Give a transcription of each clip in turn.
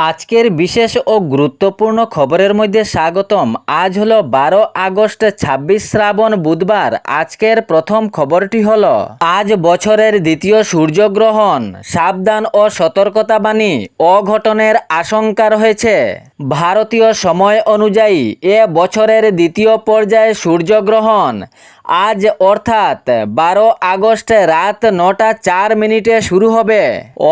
আজকের বিশেষ ও গুরুত্বপূর্ণ খবরের মধ্যে স্বাগতম। আজ হলো 12 আগস্ট 26 শ্রাবণ বুধবার। আজকের প্রথম খবরটি হলো আজ বছরের দ্বিতীয় সূর্যগ্রহণ, সাবধান ও সতর্কতাবাণী, অঘটনের আশঙ্কা রয়েছে। ভারতীয় সময় অনুযায়ী এ বছরের দ্বিতীয় পর্যায়ে সূর্যগ্রহণ আজ অর্থাৎ 12 আগস্ট রাত 9টা 4 মিনিটে শুরু হবে।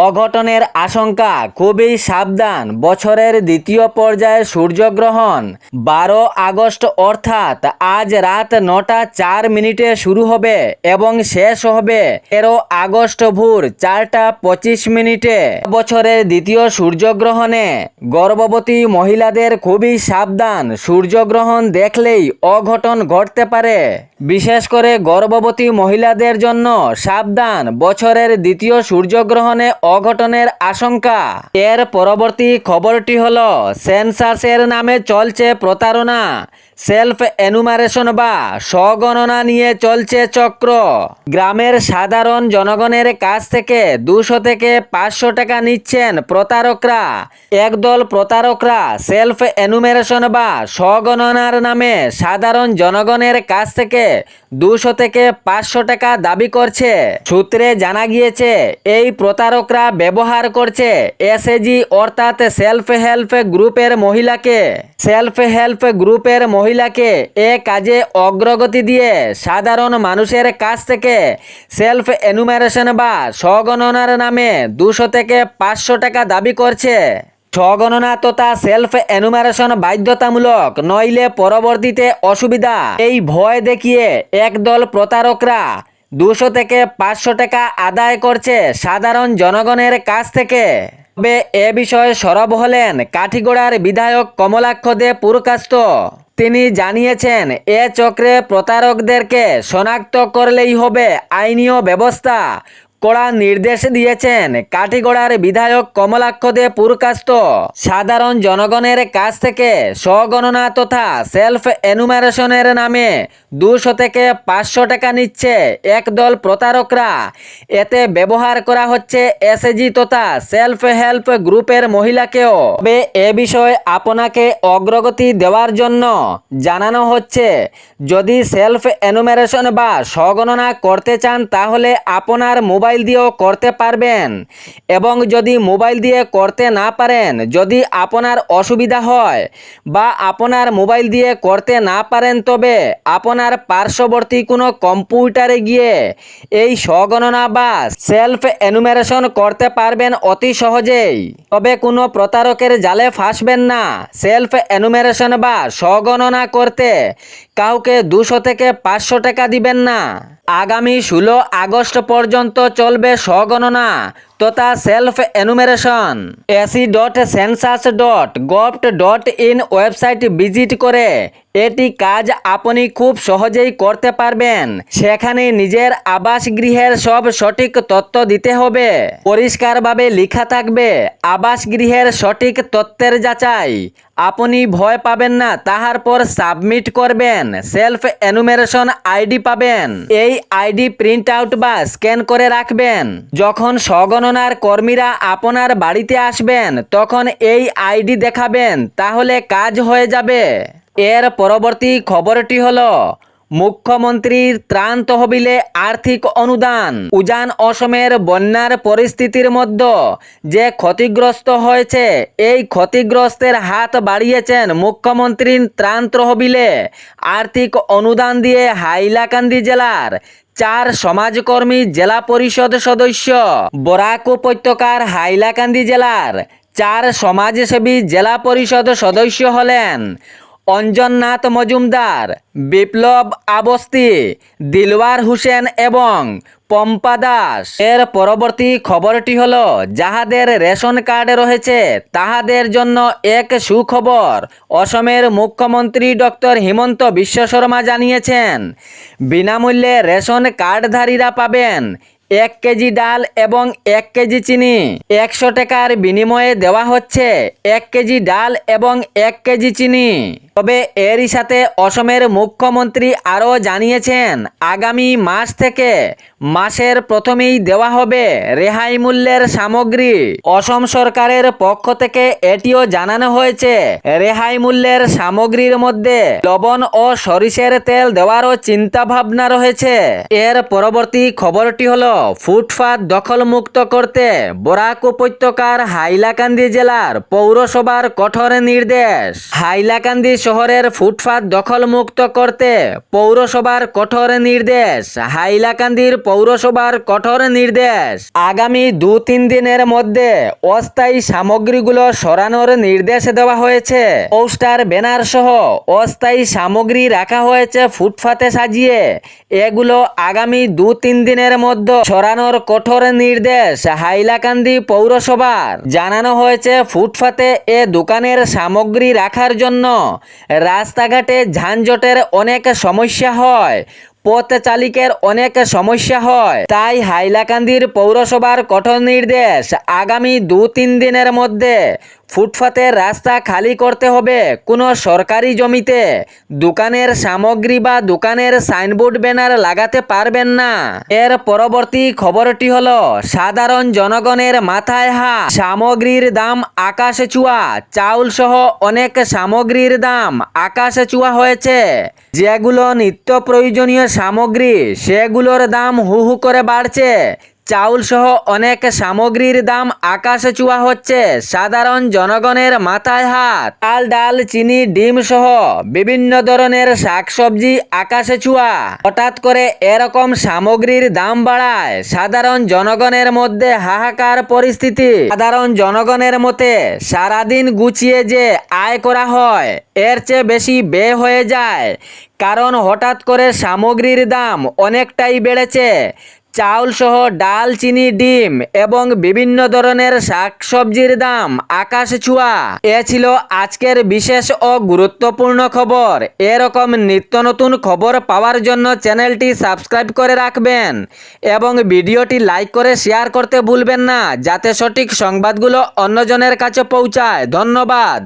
অঘটনের আশঙ্কা, খুবই সাবধান। বছরের দ্বিতীয় পর্যায়ে সূর্যগ্রহণ 12 আগস্ট অর্থাৎ আজ রাত 9টা 4 মিনিটে শুরু হবে এবং শেষ হবে 13 আগস্ট ভোর 4টা 25 মিনিটে। বছরের দ্বিতীয় সূর্যগ্রহণে গর্ভবতী মহিলাদের খুবই সাবধান। সূর্যগ্রহণ দেখলেই অঘটন ঘটতে পারে। বিশেষ করে গর্ভবতী মহিলাদের জন্য সাবধান। বছরের দ্বিতীয় সূর্যগ্রহণে অঘটনের আশঙ্কা। এর পরবর্তী খবরটি হলো সেন্সাসের নামে চলছে প্রতারণা। সেলফ এনুমারেশন বা স্বগণনা নিয়ে চলছে চক্র। গ্রামের সাধারণ জনগণের কাছ থেকে 200 থেকে 500 টাকা নিচ্ছেন প্রতারকরা। একদল প্রতারকরা সেলফ এনুমারেশন বা স্বগণনার নামে সাধারণ জনগণের কাছ থেকে 200 থেকে 500 টাকা দাবি করছে। সূত্রে জানা গিয়েছে এই প্রতারকরা ব্যবহার করছে এসএজি অর্থাৎ সেলফ হেল্প গ্রুপের মহিলাকে। সেলফ হেল্প গ্রুপের মহিলাকে এ কাজে অগ্রগতি দিয়ে সাধারণ মানুষের কাছ থেকে সেলফ এনুমারেশন বা স্বগণনার নামে 200 থেকে 500 টাকা দাবি করছে। স্বগণনা তথা সেলফ এনুমারেশন বাধ্যতামূলক, নইলে পরবর্তীতে অসুবিধা। এই ভয় দেখিয়ে একদল প্রতারকরা 200 থেকে 500 টাকা আদায় করছে সাধারণ জনগণের কাছ থেকে। তবে এ বিষয়ে সরব হলেন কাঠিগড়ার বিধায়ক কমলাক্ষ দে পুরকাস্ত। তিনি জানিয়েছেন এ চক্রে প্রতারকদেরকে শনাক্ত করলেই হবে আইনীয় ব্যবস্থা। কড়া নির্দেশ দিয়েছেন কাঠিগড়ার বিধায়ক কমলাক্ষ দে পুরকাস্ত। সাধারণ জনগণের কাছ থেকে স্বগণনা তথা সেলফ এনুমারেশনের নামে 200 থেকে 500 টাকা নিচ্ছে একদল প্রতারকরা। এতে ব্যবহার করা হচ্ছে এসএজি তথা সেলফ হেল্প গ্রুপের মহিলাকেও। তবে এ বিষয়ে আপনাকে অগ্রগতি দেওয়ার জন্য জানানো হচ্ছে, যদি সেলফ এনুমারেশন বা স্বগণনা করতে চান তাহলে আপনার মোবাইল দিয়েও করতে পারবেন, এবং যদি মোবাইল দিয়ে করতে না পারেন, যদি আপনার অসুবিধা হয় বা আপনার মোবাইল দিয়ে করতে না পারেন, তবে আপনার পার্শ্ববর্তী কোনো কম্পিউটারে গিয়ে এই স্বগণনা বা সেলফ এনুমারেশন করতে পারবেন অতি সহজেই। তবে কোনো প্রতারকের জালে ফাঁসবেন না। সেলফ এনুমারেশন বা স্বগণনা করতে কাউকে 200 থেকে 500 টাকা দিবেন না। আগামী 16 আগস্ট পর্যন্ত চলবে স্বগণনা তথা self enumeration. ac.census.gov.in website visit করে এটি কাজ আপনি খুব সহজেই করতে পারবেন। সেখানে নিজের আবাসগৃহের সব সঠিক তথ্য দিতে হবে। পরিষ্কারভাবে লেখা থাকবে আবাসগৃহের সঠিক তথ্যের যাচাই। আপনি ভয় পাবেন না, তাহার পর সাবমিট করবেন। সেলফ এনুমারেশন আইডি পাবেন। এই আইডি প্রিন্ট আউট বা স্ক্যান করে রাখবেন। যখন স্বগণনার কর্মীরা আপনার বাড়িতে আসবেন তখন এই আইডি দেখাবেন, তাহলে কাজ হয়ে যাবে। এর পরবর্তী খবরটি হলো মুখ্যমন্ত্রীর ত্রাণ তহবিলে আর্থিক অনুদান। উজান অসমের বন্যার পরিস্থিতির মধ্যে যে ক্ষতিগ্রস্ত হয়েছে, এই ক্ষতিগ্রস্তের হাত বাড়িয়েছেন মুখ্যমন্ত্রীর ত্রাণ তহবিলে আর্থিক অনুদান দিয়ে হাইলাকান্দি জেলার 4 সমাজকর্মী জেলা পরিষদ সদস্য। বরাক উপত্যকার হাইলাকান্দি জেলার 4 সমাজসেবী জেলা পরিষদ সদস্য হলেন অঞ্জননাথ মজুমদার, বিপ্লব আবস্তি, দিলওয়ার হোসেন এবং পম্পা দাস। এর পরবর্তী খবরটি হলো যাহাদের রেশন কার্ড রয়েছে তাহাদের জন্য এক সুখবর। অসমের মুখ্যমন্ত্রী ডক্টর হিমন্ত বিশ্ব শর্মা জানিয়েছেন বিনামূল্যে রেশন কার্ডধারীরা পাবেন 1 কেজি ডাল এবং 1 কেজি চিনি। 100 টাকার বিনিময়ে দেওয়া হচ্ছে 1 কেজি ডাল এবং 1 কেজি চিনি। তবে এরই সাথে অসমের মুখ্যমন্ত্রী আরও জানিয়েছেন আগামী মাস থেকে মাসের প্রথমেই দেওয়া হবে রেহাই মূল্যের সামগ্রী। অসম সরকারের পক্ষ থেকে এটিও জানানো হয়েছে রেহাই মূল্যের সামগ্রীর মধ্যে লবণ ও সরিষার তেল দেওয়ারও চিন্তা ভাবনা রয়েছে। এর পরবর্তী খবরটি হলো ফুটপাত দখলমুক্ত করতে বরাক উপত্যকার হাইলাকান্দি জেলার পৌরসভার কঠোর নির্দেশ। হাইলাকান্দি শহরের ফুটপাত দখলমুক্ত করতে পৌরসভার কঠোর নির্দেশ। হাইলাকান্দির পৌরসভার কঠোর নির্দেশ, আগামী 2-3 দিনের মধ্যে অস্থায়ী সামগ্রীগুলো সরানোর নির্দেশ দেওয়া হয়েছে। পোস্টার, ব্যানার সহ অস্থায়ী সামগ্রী রাখা হয়েছে ফুটপাতে সাজিয়ে। এগুলো আগামী 2-3 দিনের মধ্যে সরানোর কঠোর নির্দেশ হাইলাকান্দি পৌরসভার। জানানো হয়েছে ফুটপাতে এ দোকানের সামগ্রী রাখার জন্য রাস্তাঘাটে যানজটের অনেক সমস্যা হয়, পথ চালিকের অনেক সমস্যা হয়। তাই হাইলাকান্দির পৌরসভার কঠোর নির্দেশ আগামী 2-3 দিনের মধ্যে ফুটপাতের রাস্তা খালি করতে হবে। কোনো সরকারি জমিতে দোকানের সামগ্রী বা দোকানের সাইনবোর্ড ব্যানার লাগাতে পারবেন না। এর পরবর্তী খবরটি হলো সাধারণ জনগণের মাথায় হাত। সামগ্রীর দাম আকাশে ছোঁয়া। চাউল সহ অনেক সামগ্রীর দাম আকাশে ছোঁয়া হয়েছে। যেগুলো নিত্য প্রয়োজনীয় সামগ্রী সেগুলোর দাম হু হু করে বাড়ছে। চাউল সহ অনেক সামগ্রীর দাম আকাশে ছোঁয়া হচ্ছে। সাধারণ জনগণের মাথায় হাত। চাল, ডাল, চিনি, ডিম সহ বিভিন্ন ধরনের শাকসবজি আকাশে ছোঁয়া। হঠাৎ করে এরকম সামগ্রীর দাম বাড়ায় সাধারণ জনগণের মধ্যে হাহাকার পরিস্থিতি। সাধারণ জনগণের মতে সারাদিন গুছিয়ে যে আয় করা হয় এর চেয়ে বেশি ব্যয় হয়ে যায়, কারণ হঠাৎ করে সামগ্রীর দাম অনেকটাই বেড়েছে। চাউল সহ ডাল, চিনি, ডিম এবং বিভিন্ন ধরনের শাকসবজির দাম আকাশ ছোঁয়া। এ ছিল আজকের বিশেষ ও গুরুত্বপূর্ণ খবর। এরকম নিত্য নতুন খবর পাওয়ার জন্য চ্যানেলটি সাবস্ক্রাইব করে রাখবেন এবং ভিডিওটি লাইক করে শেয়ার করতে ভুলবেন না, যাতে সঠিক সংবাদগুলো অন্যজনের কাছে পৌঁছায়। ধন্যবাদ।